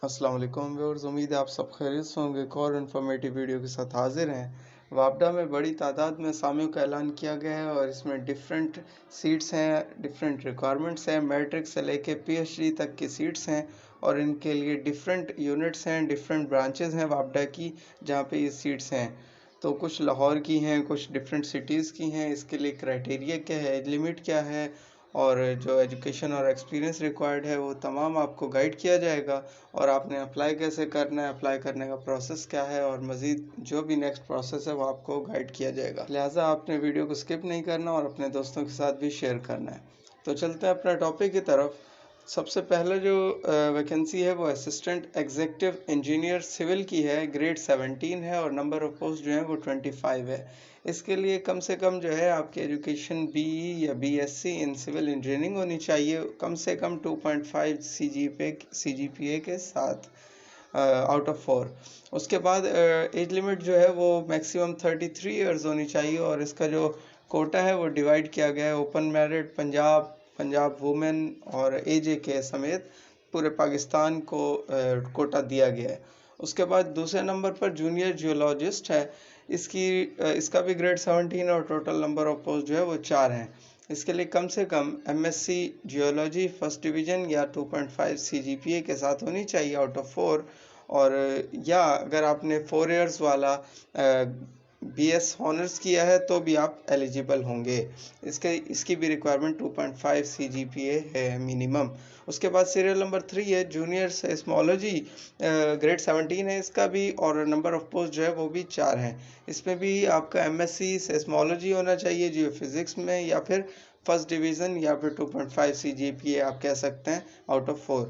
अस्सलाम वालेकुम व्यूअर्स, उम्मीद है आप सब खैरियत से होंगे। एक और इन्फॉर्मेटिव वीडियो के साथ हाजिर हैं। वापडा में बड़ी तादाद में असामियों का ऐलान किया गया है और इसमें डिफरेंट सीट्स हैं, डिफरेंट रिक्वायरमेंट्स हैं, मैट्रिक से लेके पीएचडी तक की सीट्स हैं और इनके लिए डिफरेंट यूनिट्स हैं, डिफरेंट ब्रांचेस हैं वापडा की जहाँ पे ये सीट्स हैं। तो कुछ लाहौर की हैं, कुछ डिफरेंट सिटीज़ की हैं। इसके लिए क्राइटेरिया क्या है, एज लिमिट क्या है और जो एजुकेशन और एक्सपीरियंस रिक्वायर्ड है वो तमाम आपको गाइड किया जाएगा और आपने अप्लाई कैसे करना है, अप्लाई करने का प्रोसेस क्या है और मज़ीद जो भी नेक्स्ट प्रोसेस है वो आपको गाइड किया जाएगा। लिहाजा आपने वीडियो को स्किप नहीं करना और अपने दोस्तों के साथ भी शेयर करना है। तो चलते हैं अपने टॉपिक की तरफ। सबसे पहले जो वैकेंसी है वो असिस्टेंट एग्जीक्यूटिव इंजीनियर सिविल की है, ग्रेड 17 है और नंबर ऑफ पोस्ट जो है वो 25 है। इसके लिए कम से कम जो है आपकी एजुकेशन बीई या बीएससी इन सिविल इंजीनियरिंग होनी चाहिए, कम से कम 2.5 सीजीपीए के साथ आउट ऑफ 4। उसके बाद एज लिमिट जो है वो मैक्सिमम 33 ईयर्स होनी चाहिए और इसका जो कोटा है वो डिवाइड किया गया है ओपन मेरिट, पंजाब वुमेन और एजे के समेत पूरे पाकिस्तान को कोटा दिया गया है। उसके बाद दूसरे नंबर पर जूनियर जियोलॉजिस्ट है, इसका भी ग्रेड 17 और टोटल नंबर ऑफ पोस्ट जो है वो 4 हैं। इसके लिए कम से कम एमएससी जियोलॉजी फर्स्ट डिवीजन या 2.5 सीजीपीए के साथ होनी चाहिए आउट ऑफ 4 और या अगर आपने 4 इयर्स वाला बीएस ऑनर्स किया है तो भी आप एलिजिबल होंगे। इसकी भी रिक्वायरमेंट 2.5 सीजीपीए है मिनिमम। उसके बाद सीरियल नंबर 3 है जूनियर सेस्मोलॉजी, ग्रेड 17 है इसका भी और नंबर ऑफ पोस्ट जो है वो भी 4 हैं। इसमें भी आपका एमएससी सेस्मोलॉजी होना चाहिए जियो फिजिक्स में या फिर फर्स्ट डिवीज़न या फिर 2.5 सीजीपीए आप कह सकते हैं आउट ऑफ 4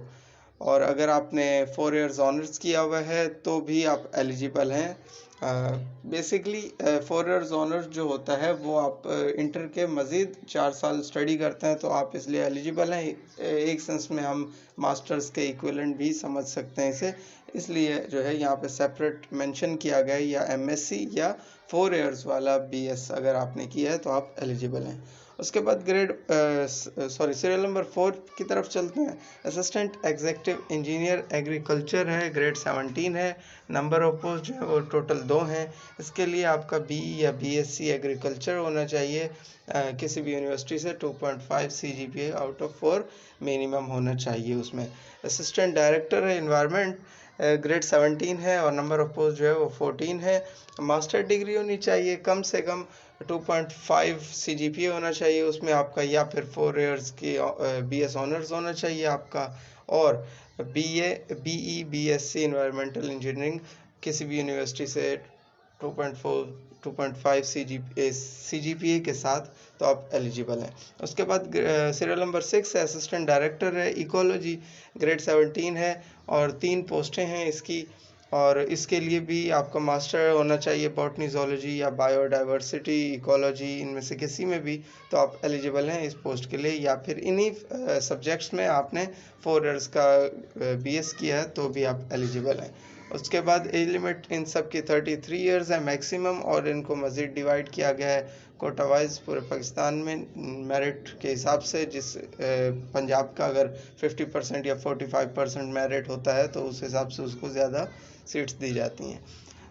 और अगर आपने 4 इयर्स ऑनर्स किया हुआ है तो भी आप एलिजिबल हैं। बेसिकली 4 इयर्स ऑनर्स जो होता है वो आप इंटर के मज़ीद 4 साल स्टडी करते हैं तो आप इसलिए एलिजिबल हैं। एक सेंस में हम मास्टर्स के इक्विवेलेंट भी समझ सकते हैं इसे, इसलिए जो है यहाँ पे सेपरेट मेंशन किया गया है या एमएससी या 4 इयर्स वाला बीएस अगर आपने किया है तो आप एलिजिबल हैं। उसके बाद सीरियल नंबर 4 की तरफ चलते हैं। असिस्टेंट एग्जीक्यूटिव इंजीनियर एग्रीकल्चर है, ग्रेड 17 है, नंबर ऑफ पोस्ट जो है वो टोटल 2 हैं। इसके लिए आपका बीई या बीएससी एग्रीकल्चर होना चाहिए, किसी भी यूनिवर्सिटी से 2.5 सीजीपीए आउट ऑफ 4 मिनिमम होना चाहिए उसमें। असिस्टेंट डायरेक्टर है इन्वायरमेंट, ग्रेड 17 है और नंबर ऑफ पोस्ट जो है वो 14 है। मास्टर डिग्री होनी चाहिए, कम से कम 2.5 सीजीपीए होना चाहिए उसमें आपका या फिर 4 इयर्स की बीएस ऑनर्स होना चाहिए आपका और बीई बीएससी इन्वायरमेंटल इंजीनियरिंग किसी भी यूनिवर्सिटी से 2.5 सीजीपीए के साथ तो आप एलिजिबल हैं। उसके बाद सीरियल नंबर 6 है असिस्टेंट डायरेक्टर है इकोलॉजी, ग्रेड 17 है और 3 पोस्टें हैं इसकी और इसके लिए भी आपका मास्टर होना चाहिए बॉटनी जोलॉजी या बायोडाइवर्सिटी इकोलॉजी, इनमें से किसी में भी तो आप एलिजिबल हैं इस पोस्ट के लिए या फिर इन्हीं सब्जेक्ट्स में आपने 4 इयर्स का बीएस किया है तो भी आप एलिजिबल हैं। उसके बाद एज लिमिट इन सब की 33 इयर्स है मैक्सिमम और इनको मज़ीद डिवाइड किया गया है कोटा वाइज पूरे पाकिस्तान में मेरिट के हिसाब से। पंजाब का अगर 50% या 45% मेरिट होता है तो उस हिसाब से उसको ज़्यादा सीट्स दी जाती हैं।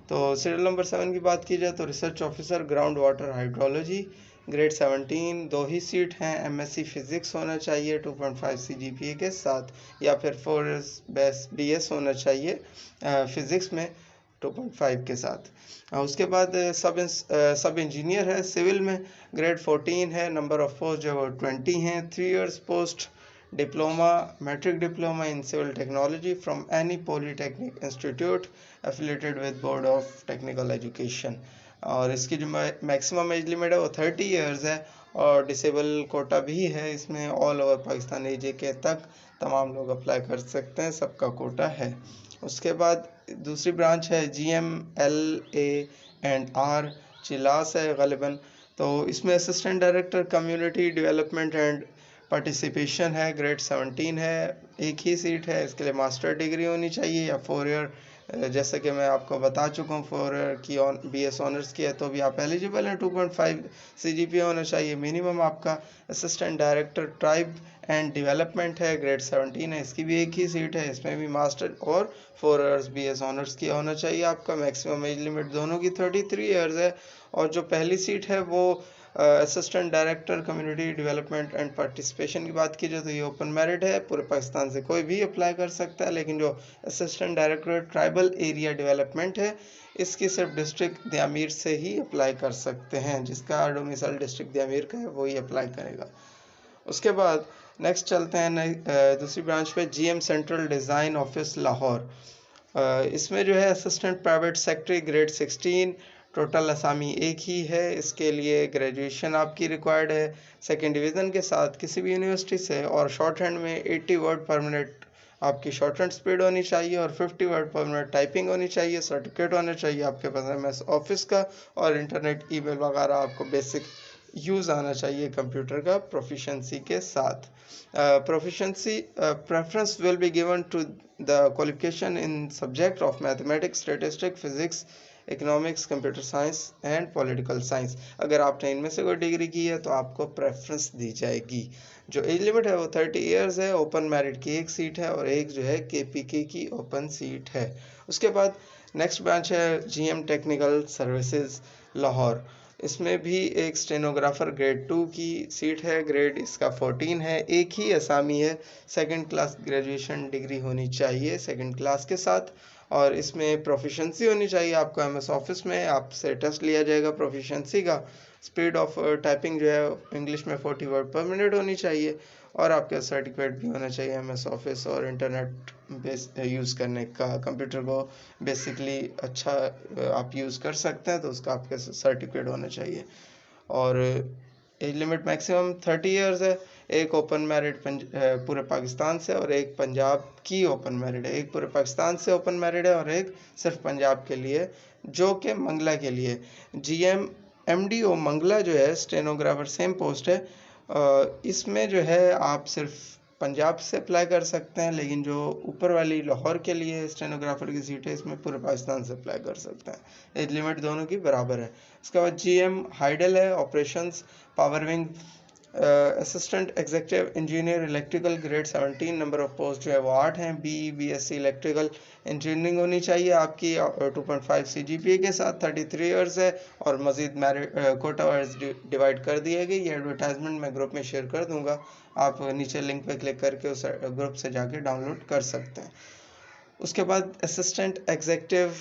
तो सीरियल नंबर 7 की बात की जाए तो research officer ground water hydrology, grade 17, 2 ही सीट हैं। एमएससी फिज़िक्स होना चाहिए 2.5 सीजीपीए के साथ या फिर 4 इयर्स बीएस होना चाहिए फिज़िक्स में 2.5 के साथ। उसके बाद सब इंजीनियर है सिविल में, ग्रेड 14 है, नंबर ऑफ पोस्ट जो है 20 हैं। 3 years post diploma, matric diploma in civil technology from any polytechnic institute affiliated with board of technical education और इसकी जो मैक्सिमम एज लिमिट है वो 30 इयर्स है और डिसेबल कोटा भी है इसमें। ऑल ओवर पाकिस्तान एजे के तक तमाम लोग अप्लाई कर सकते हैं, सबका कोटा है। उसके बाद दूसरी ब्रांच है GMLA&R चिलास है ग़ालिबन, तो इसमें assistant director community development and participation है, ग्रेड 17 है, एक ही सीट है। इसके लिए मास्टर डिग्री होनी चाहिए या 4 ईयर जैसे कि मैं आपको बता चुका हूँ, 4 ईयर की BS ऑनर्स की है तो भी आप एलिजिबल हैं। 2.5 CGPA होना चाहिए मिनिमम आपका। Assistant director tribe and development है, ग्रेड 17 है, इसकी भी एक ही सीट है, इसमें भी मास्टर और 4 ईयर्स BS ऑनर्स की होना चाहिए आपका। मैक्सिमम एज लिमिट दोनों की 33 ईयर्स है। और जो पहली सीट है वो assistant director community development and participation की बात की जाए तो ये ओपन मेरिट है, पूरे पाकिस्तान से कोई भी अप्लाई कर सकता है। लेकिन जो assistant director tribal area development है, इसकी सिर्फ डिस्ट्रिक्ट दयामीर से ही अप्लाई कर सकते हैं, जिसका डोमिसाइल डिस्ट्रिक्ट दयामीर का है वही अप्लाई करेगा। उसके बाद नेक्स्ट चलते हैं दूसरी ब्रांच पे, GM central design office Lahore. इसमें जो है assistant private secretary grade 16, total असामी एक ही है। इसके लिए ग्रेजुएशन आपकी रिक्वायर्ड है सेकेंड डिवीज़न के साथ किसी भी यूनिवर्सिटी से, और शॉर्ट हैंड में 80 वर्ड पर मिनट आपकी शॉर्ट हैंड स्पीड होनी चाहिए और 50 वर्ड पर मिनट टाइपिंग होनी चाहिए। सर्टिफिकेट होना चाहिए आपके पास MS ऑफिस का, और इंटरनेट ईमेल वगैरह आपको बेसिक यूज़ आना चाहिए कंप्यूटर का प्रोफिशेंसी के साथ। Proficiency preference will be given to the qualification in subject of mathematics, statistics, physics, economics, computer science and political science. अगर आपने इनमें से कोई डिग्री की है तो आपको प्रेफरेंस दी जाएगी। जो एज लिमिट है वो 30 इयर्स है। ओपन मेरिट की एक सीट है और एक जो है KPK की ओपन सीट है। उसके बाद नेक्स्ट ब्रांच है GM टेक्निकल सर्विसेज लाहौर। इसमें भी एक स्टेनोग्राफर ग्रेड 2 की सीट है, ग्रेड इसका 14 है, एक ही असामी है। सेकंड क्लास ग्रेजुएशन डिग्री होनी चाहिए सेकंड क्लास के साथ, और इसमें प्रोफिशेंसी होनी चाहिए आपको MS ऑफिस में। आपसे टेस्ट लिया जाएगा प्रोफिशेंसी का। स्पीड ऑफ टाइपिंग जो है इंग्लिश में 40 वर्ड पर मिनट होनी चाहिए, और आपका सर्टिफिकेट भी होना चाहिए MS ऑफिस और इंटरनेट बेस यूज़ करने का। कंप्यूटर को बेसिकली अच्छा आप यूज़ कर सकते हैं तो उसका आपके सर्टिफिकेट होना चाहिए। और एज लिमिट मैक्सिमम 30 इयर्स है। एक ओपन मेरिट पूरे पाकिस्तान से और एक पंजाब की ओपन मेरिट है। एक पूरे पाकिस्तान से ओपन मेरिट है और एक सिर्फ पंजाब के लिए, जो कि मंगला के लिए। GM MDO मंगला जो है स्टेनोग्राफर सेम पोस्ट है। इसमें जो है आप सिर्फ पंजाब से अप्लाई कर सकते हैं, लेकिन जो ऊपर वाली लाहौर के लिए स्टेनोग्राफर की सीट है इसमें पूरे पाकिस्तान से अप्लाई कर सकते हैं। एज लिमिट दोनों की बराबर है। उसके बाद GM हाइडल है operations power wing assistant executive engineer electrical grade 17, number of post जो है वो 8 हैं। BSc इलेक्ट्रिकल इंजीनियरिंग होनी चाहिए आपकी 2.5 CGPA के साथ, 33 इयर्स है। और मजीद कोटा वाइज डिवाइड कर दिए गए। ये एडवर्टाइजमेंट मैं ग्रुप में शेयर कर दूंगा, आप नीचे लिंक पे क्लिक करके उस ग्रुप से जाके डाउनलोड कर सकते हैं। उसके बाद assistant executive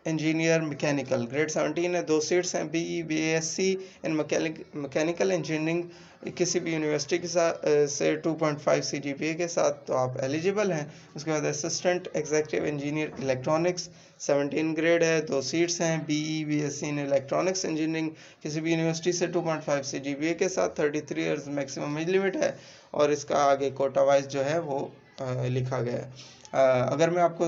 engineer mechanical grade 17 है, 2 सीट्स हैं। BSc इन मैकेनिकल इंजीनियरिंग किसी भी यूनिवर्सिटी के साथ से 2.5 CGPA के साथ तो आप एलिजिबल हैं। उसके बाद assistant executive engineer electronics 17 grade है, 2 सीट्स हैं। BSc इन इलेक्ट्रॉनिक्स इंजीनियरिंग किसी भी यूनिवर्सिटी से 2.5 CGPA के साथ, 33 इयर्स मैक्सिमम एज लिमिट है, और इसका आगे कोटा वाइज जो है वो लिखा गया है। अगर मैं आपको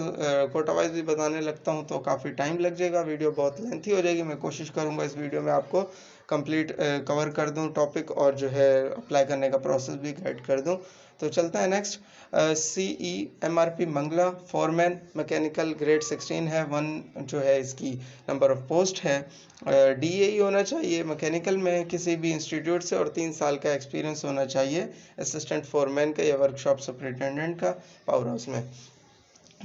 कोटा वाइज भी बताने लगता हूं तो काफ़ी टाइम लग जाएगा, वीडियो बहुत लेंथी हो जाएगी। मैं कोशिश करूंगा इस वीडियो में आपको कंप्लीट कवर कर दूं टॉपिक, और जो है अप्लाई करने का प्रोसेस भी गाइड कर दूं। तो चलते हैं next. CEMRP Mangla foreman mechanical grade 16 है, 1 जो है इसकी नंबर ऑफ पोस्ट है। DAE होना चाहिए मैकेनिकल में किसी भी इंस्टीट्यूट से, और 3 साल का एक्सपीरियंस होना चाहिए असिस्टेंट फॉरमैन का या वर्कशॉप सुपरिटेंडेंट का पावर हाउस में।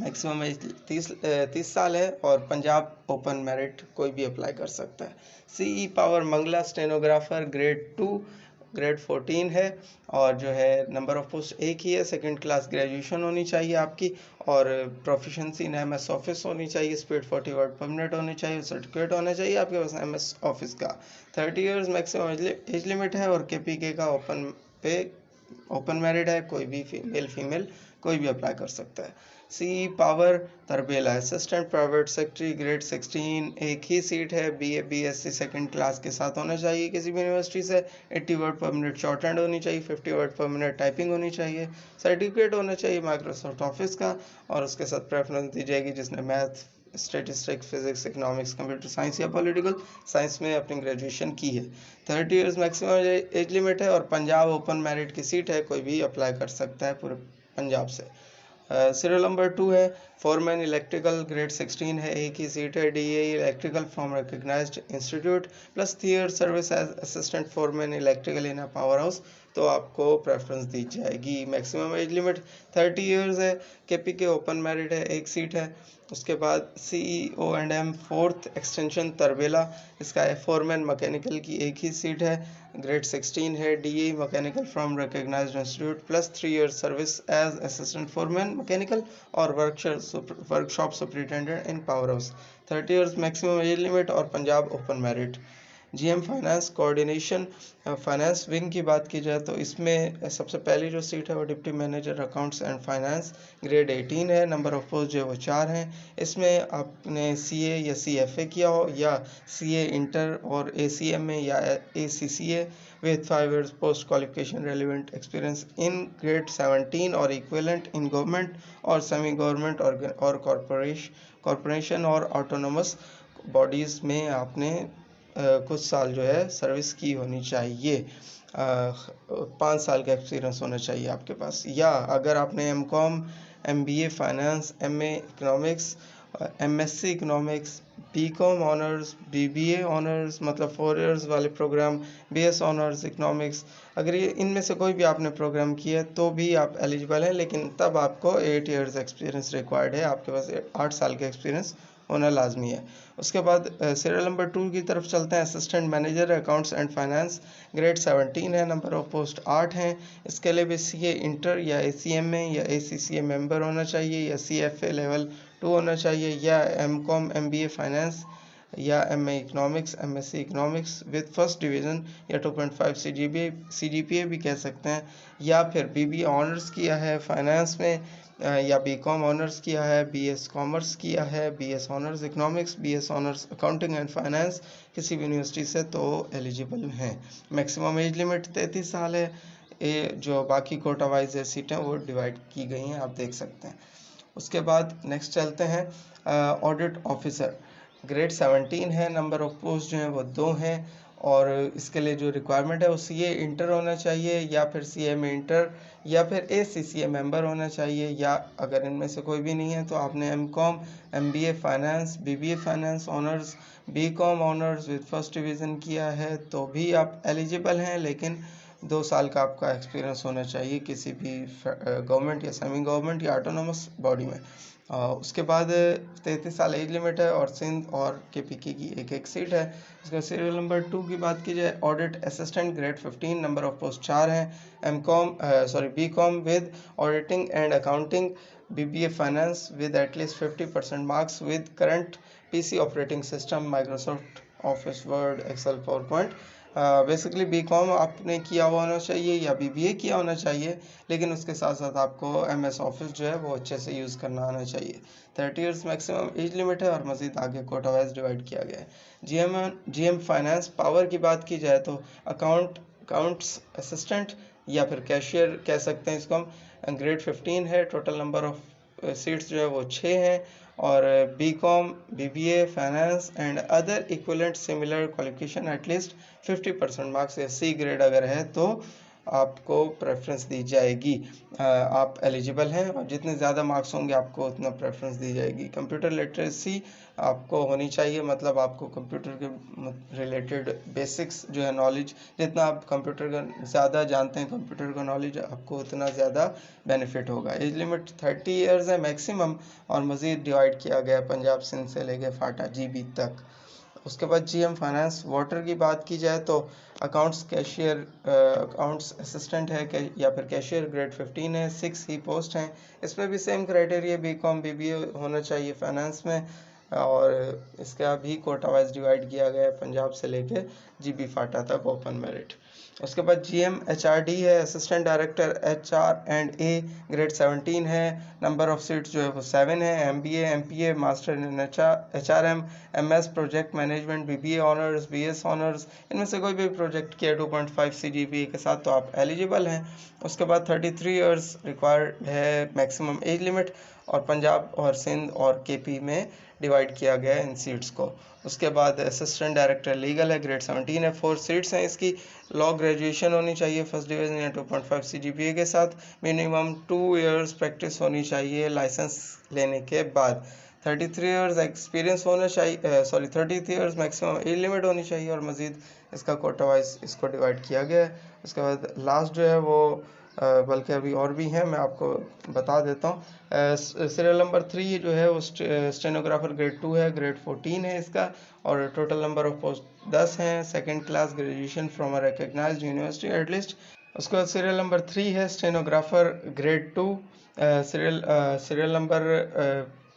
मैक्सिमम एज 30 साल है, और पंजाब ओपन मेरिट कोई भी अप्लाई कर सकता है। CE power Mangla stenographer grade 2 grade 14 है, और जो है नंबर ऑफ पोस्ट एक ही है। सेकंड क्लास ग्रेजुएशन होनी चाहिए आपकी, और प्रोफिशेंसी इन MS ऑफिस होनी चाहिए। स्पीड 40 वर्ड पर मिनट होनी चाहिए। सर्टिफिकेट होना चाहिए आपके पास MS ऑफिस का। 30 इयर्स मैक्सिमम एज लिमिट है, और KPK का ओपन मेरिट है। कोई भी फीमेल कोई भी अप्लाई कर सकता है। CE power Tarbela assistant private secretary grade 16, एक ही सीट है। BSc सेकंड क्लास के साथ होना चाहिए किसी भी यूनिवर्सिटी से। 80 वर्ड पर मिनट शॉर्ट हैंड होनी चाहिए, 50 वर्ड पर मिनट टाइपिंग होनी चाहिए। सर्टिफिकेट होना चाहिए माइक्रोसॉफ्ट ऑफिस का, और उसके साथ प्रेफरेंस दी जाएगी जिसने math, statistics, physics, economics, computer science या पॉलिटिकल साइंस में अपनी ग्रेजुएशन की है। 30 इयर्स मैक्सिमम एज लिमिट है, और पंजाब ओपन मेरिट की सीट है, कोई भी अप्लाई कर सकता है पूरे पंजाब से। सीरियल नंबर 2 है फॉरमैन इलेक्ट्रिकल ग्रेड 16 है, एक ही सीट है, DA electrical from recognized institute plus 3 year service as assistant foreman electrical in a power house, तो आपको प्रेफरेंस दी जाएगी। मैक्सिमम एज लिमिट 30 ईयर्स है, KPK ओपन मेरिट है, एक सीट है। उसके बाद CEO&M फोर्थ एक्सटेंशन तरबेला, इसका है फॉरमैन मैकेनिकल की एक ही सीट है, ग्रेड 16 है, DE mechanical from recognized institute plus 3 year service as assistant foreman mechanical और workshop superintendent in power house, 30 years maximum age limit और Punjab open merit. GM finance coordination finance wing की बात की जाए तो इसमें सबसे पहली जो सीट है वो deputy manager accounts and finance grade 18 है, नंबर ऑफ पोस्ट जो है वो 4 हैं। इसमें आपने CA या CFA किया हो या CA इंटर और ACM में या ACCA with 5 years post qualification relevant experience in grade 17 और equivalent in government और semi government और कॉरपोरेशन और ऑटोनोमस बॉडीज़ में आपने कुछ साल जो है सर्विस की होनी चाहिए, 5 साल का एक्सपीरियंस होना चाहिए आपके पास। या अगर आपने MCOM, MBA finance, MA economics, MSc economics, BCom honours, BBA honours मतलब 4 इयर्स वाले प्रोग्राम, BS ऑनर्स इकोनॉमिक्स, अगर ये इनमें से कोई भी आपने प्रोग्राम किया है तो भी आप एलिजिबल हैं, लेकिन तब आपको 8 इयर्स एक्सपीरियंस रिक्वायर्ड है, आपके पास 8 साल का एक्सपीरियंस होना लाजमी है। उसके बाद सीरियल नंबर 2 की तरफ चलते हैं, assistant manager accounts and finance grade 17 है, नंबर ऑफ पोस्ट 8 हैं। इसके लिए भी CA इंटर या ACM में या ACCA मेंबर होना चाहिए या CFA लेवल 2 होना चाहिए या MCOM MBA फाइनेंस या MA economics MSc economics with first division या 2.5 CGPA भी कह सकते हैं, या फिर BBA ऑनर्स किया है फाइनेंस में या BCom ऑनर्स किया है, BS कॉमर्स किया है, BS honours economics, BS honours accounting and finance किसी भी यूनिवर्सिटी से, तो एलिजिबल हैं। मैक्सिमम एज लिमिट 33 साल है। ये जो बाकी कोटा वाइज सीटें वो डिवाइड की गई हैं, आप देख सकते हैं। उसके बाद नेक्स्ट चलते हैं, ऑडिट ऑफिसर ग्रेड 17 है, नंबर ऑफ पोस्ट जो हैं वो 2 हैं और इसके लिए जो रिक्वायरमेंट है वो CA इंटर होना चाहिए या फिर CMA इंटर या फिर ACCA मेंबर होना चाहिए, या अगर इनमें से कोई भी नहीं है तो आपने MCOM MBA finance BBA finance honours BCom honours with first division किया है तो भी आप एलिजिबल हैं, लेकिन 2 साल का आपका एक्सपीरियंस होना चाहिए किसी भी गवर्नमेंट या सेमी गवर्नमेंट या ऑटोनोमस बॉडी में। उसके बाद 33 साल एज लिमिट है और सिंध और KPK की एक सीट है। इसका सीरियल नंबर 2 की बात की जाए, audit assistant grade 15, number of post 4 हैं। BCom with auditing and accounting, BBA finance with at least 50% marks with current PC operating system Microsoft office word excel PowerPoint. Basically BCom आपने किया हुआ होना चाहिए या BBA किया होना चाहिए, लेकिन उसके साथ साथ आपको MS ऑफिस जो है वो अच्छे से यूज़ करना आना चाहिए। 30 इयर्स मैक्सिमम एज लिमिट है और मज़ीद आगे कोटा वाइज डिवाइड किया गया है। GM फाइनेंस पावर की बात की जाए तो अकाउंट्स असिस्टेंट या फिर कैशियर कह सकते हैं इसको हम, ग्रेड 15 है, टोटल नंबर ऑफ सीट्स जो है वो 6 हैं और BCom BBA finance and other equivalent similar qualification at least 50% marks या C ग्रेड अगर है तो आपको प्रेफरेंस दी जाएगी। आप एलिजिबल हैं और जितने ज़्यादा मार्क्स होंगे आपको उतना प्रेफरेंस दी जाएगी। कंप्यूटर लिटरेसी आपको होनी चाहिए, मतलब आपको कंप्यूटर के रिलेटेड बेसिक्स जो है नॉलेज, जितना आप कंप्यूटर का ज़्यादा जानते हैं कंप्यूटर का नॉलेज आपको उतना ज़्यादा बेनिफिट होगा। एज लिमिट 30 इयर्स है मैक्सिमम और मज़ीद डिवाइड किया गया पंजाब सिंध से लेके फाटा GB तक। उसके बाद GM फाइनेंस वाटर की बात की जाए तो अकाउंट्स कैशियर अकाउंट्स असिस्टेंट है या फिर कैशियर ग्रेड 15 है, 6 ही पोस्ट हैं। इसमें भी सेम क्राइटेरिया BCom BBA होना चाहिए फाइनेंस में और इसका भी कोटा वाइज डिवाइड किया गया है पंजाब से लेके GB फाटा तक ओपन मेरिट। उसके बाद GM HRD है, असिस्टेंट डायरेक्टर HR&A ग्रेड 17 है, नंबर ऑफ सीट्स जो है वो 7 है। MBA MPA master in HRM MS project management BBA honours BS honours, इनमें से कोई भी प्रोजेक्ट किया 2.5 CGPA के साथ तो आप एलिजिबल हैं। उसके बाद 33 इयर्स रिक्वायर्ड है मैक्सिमम एज लिमिट और पंजाब और सिंध और KP में डिवाइड किया गया है इन सीट्स को। उसके बाद असिस्टेंट डायरेक्टर लीगल है, ग्रेड 17 है। 4 सीट्स हैं इसकी। लॉ ग्रेजुएशन होनी चाहिए फर्स्ट डिवीजन या 2.5 CGPA के साथ। मिनिमम 2 इयर्स प्रैक्टिस होनी चाहिए लाइसेंस लेने के बाद। 33 इयर्स एक्सपीरियंस होना चाहिए, 33 इयर्स मैक्सिमम एज लिमिट होनी चाहिए, और मज़ीद इसका कोटा वाइज इसको डिवाइड किया गया है। उसके बाद लास्ट जो है वो बल्कि अभी और भी हैं, मैं आपको बता देता हूँ। सीरियल नंबर 3 जो है वो स्टेनोग्राफर ग्रेड 2 है, ग्रेड 14 है इसका, और टोटल नंबर ऑफ पोस्ट 10 हैं। Second class graduation from a recognized university at least. उसके बाद सीरियल नंबर 3 है स्टेनोग्राफर ग्रेड 2। सीरियल नंबर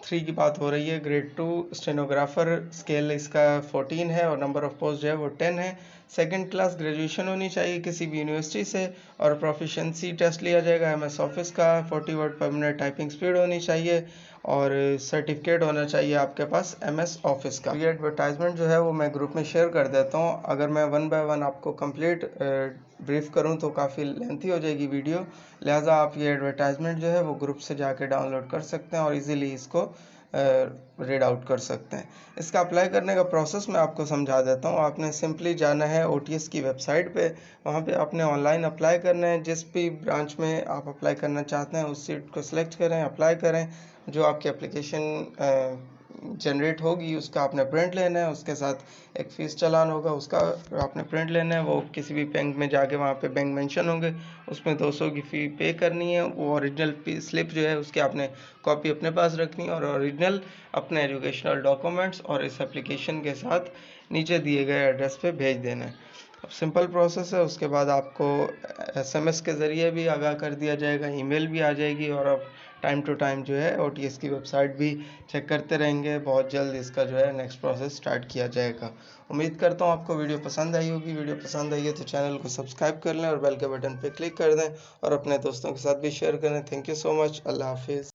3 की बात हो रही है, ग्रेड 2 स्टेनोग्राफर, स्केल इसका 14 है और नंबर ऑफ पोस्ट जो है वो 10 है। सेकेंड क्लास ग्रेजुएशन होनी चाहिए किसी भी यूनिवर्सिटी से, और प्रोफिशिएंसी टेस्ट लिया जाएगा MS ऑफिस का। 40 वर्ड पर मिनट टाइपिंग स्पीड होनी चाहिए, और सर्टिफिकेट होना चाहिए आपके पास MS ऑफिस का। ये एडवर्टाइजमेंट जो है वो मैं ग्रुप में शेयर कर देता हूँ। अगर मैं 1 बाय 1 आपको कंप्लीट ब्रीफ करूँ तो काफ़ी लेंथी हो जाएगी वीडियो, लिहाजा आप ये एडवर्टाइजमेंट जो है वो ग्रुप से जाके डाउनलोड कर सकते हैं और इजीली इसको रीड आउट कर सकते हैं। इसका अप्लाई करने का प्रोसेस मैं आपको समझा देता हूँ। आपने सिंपली जाना है OTS की वेबसाइट पे, वहाँ पे आपने ऑनलाइन अप्लाई करना है। जिस भी ब्रांच में आप अप्लाई करना चाहते हैं उस सीट को सिलेक्ट करें, अप्लाई करें। जो आपकी एप्लीकेशन जनरेट होगी उसका आपने प्रिंट लेना है, उसके साथ एक फ़ीस चालान होगा, उसका आपने प्रिंट लेना है। वो किसी भी बैंक में जाके वहाँ पे बैंक मेंशन होंगे, उसमें 200 की फ़ी पे करनी है। वो ओरिजिनल स्लिप जो है उसकी आपने कॉपी अपने पास रखनी है, और ओरिजिनल अपने एजुकेशनल डॉक्यूमेंट्स और इस एप्लीकेशन के साथ नीचे दिए गए एड्रेस पे भेज देना है। अब सिंपल प्रोसेस है। उसके बाद आपको SMS के ज़रिए भी आगाह कर दिया जाएगा, ईमेल भी आ जाएगी, और अब टाइम टू टाइम जो है OTS की वेबसाइट भी चेक करते रहेंगे। बहुत जल्द इसका जो है नेक्स्ट प्रोसेस स्टार्ट किया जाएगा। उम्मीद करता हूँ आपको वीडियो पसंद आई होगी। वीडियो पसंद आई है तो चैनल को सब्सक्राइब कर लें और बेल के बटन पर क्लिक कर दें, और अपने दोस्तों के साथ भी शेयर करें। Thank you so much. अल्लाह हाफिज़।